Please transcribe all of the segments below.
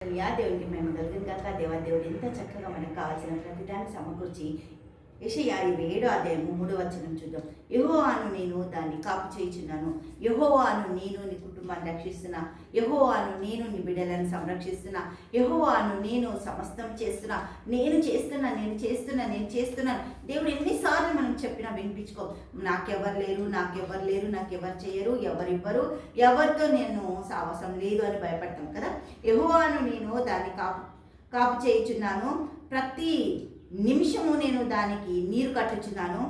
దేవునికి మేము కలిగిన కాక దేవుడు ఎంత చక్కగా మనకు కావాల్సిన ప్రతిదాన్ని సమకూర్చి యెషయా 27:3 చూద్దాం. యెహోవాను నేను దాన్ని కాపు చేయుచున్నాను. యెహోవాను నేను నీ కుటుంబాన్ని రక్షిస్తున్నా. యెహోవాను నేను నీ బిడ్డలను సంరక్షిస్తున్నా. యెహోవాను నేను సమస్తం చేస్తున్నా. నేను చేస్తున్నాను. దేవుడు ఎన్నిసార్లు మనం చెప్పినా వినిపించుకో. నాకెవరు లేరు, నాకెవరు చేయరు, ఎవరివ్వరు, ఎవరితో నేను సాహసం లేదు అని భయపడతాం కదా. యెహోవాను నేను దాన్ని కాపు చేయుచున్నాను. ప్రతి నిమిషము నేను దానికి నీరు కట్టుచున్నాను.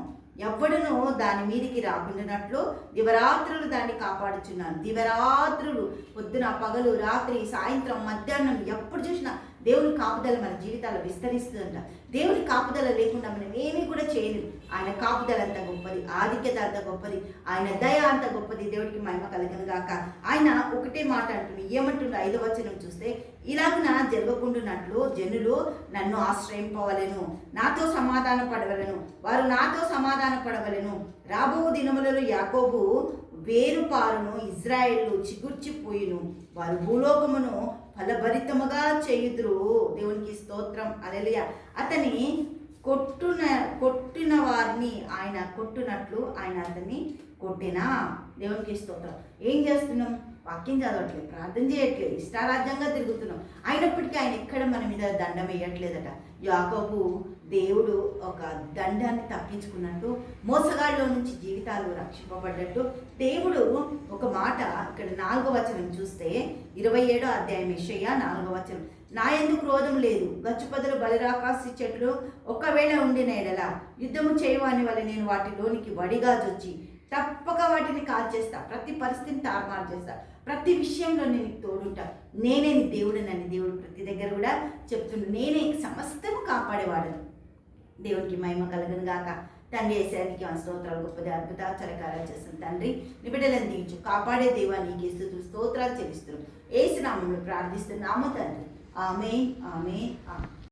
ఎవ్వడును దాని మీదికి రాకుండానట్లు దివరాత్రులు దాన్ని కాపాడుచున్నాను. దివరాత్రులు, పొద్దున, పగలు, రాత్రి, సాయంత్రం, మధ్యాహ్నం, ఎప్పుడు చూసినా దేవుని కాపుదల మన జీవితాల్లో విస్తరిస్తుందంట. దేవుని కాపుదల లేకుండా మనం ఏమీ కూడా చేయలేము. ఆయన కాపుదల అంత గొప్పది, ఆధిక్యత అంత గొప్పది, ఆయన దయ అంత గొప్పది. దేవుడికి మహిమ కలుగును గాక. ఆయన ఒకటే మాట అంటుంది. ఏమంటుండే 5వ వచనం చూస్తే, ఇలాగున జరగకుండానట్లు జనులు నన్ను ఆశ్రయింపవలెను, నాతో సమాధాన పడవలను, వారు నాతో సమాధాన పడవలెను. రాబో దినములలో యాకోబు వేరుపారును, ఇజ్రాయేలు చిగుర్చిపోయిను, వారు భూలోకమును ఫలభరితముగా చేయుదురు. దేవునికి స్తోత్రం. హల్లెలూయా. అతని కొట్టిన వారిని ఆయన కొట్టునట్లు ఆయన అతన్ని కొట్టినా. దేవునికి స్తోత్రం. ఏం చేస్తున్నాం? వాక్యం చదవట్లేదు, ప్రార్థన చేయట్లేదు, ఇష్టారాజ్యంగా తిరుగుతున్నాం. అయినప్పటికీ ఆయన ఎక్కడ మన మీద దండం వేయట్లేదట. యాకోబు దేవుడు ఒక దండాన్ని తప్పించుకున్నట్టు, మోసగాళ్ళలో నుంచి జీవితాలు రక్షింపబడ్డట్టు దేవుడు ఒక మాట ఇక్కడ 4వ వచనం చూస్తే, 27వ అధ్యాయం యెషయా 4వ వచనం, నా యందు క్రోధం లేదు, గచ్చుపదలు బలిరాకాసి చెట్లు ఒకవేళ ఉండిన ఎడల యుద్ధము చేయవాని వల్ల నేను వాటిలోనికి వడిగా జొచ్చి తప్పక వాటిని కాల్చేస్తా. ప్రతి పరిస్థితిని తారుమారు చేస్తా. ప్రతి విషయంలో నేను తోడుంటా. నేనే నీ దేవుడినని దేవుడు ప్రతి దగ్గర కూడా చెప్తున్నాడు. నేనే సమస్తము కాపాడేవాడను. దేవునికి మహిమ కలుగును గాక. తండ్రి యేసయ్యానికి స్తోత్రాలు. గొప్పది అద్భుత చరకారాలు చేస్తుంది తండ్రి. నీ బిడ్డలను దీవించు, కాపాడే దేవా నీకే స్తోత్రాలు చెల్లిస్తున్నాం. యేసు నామములో ప్రార్థిస్తున్నాము తండ్రి. ఆమేన్.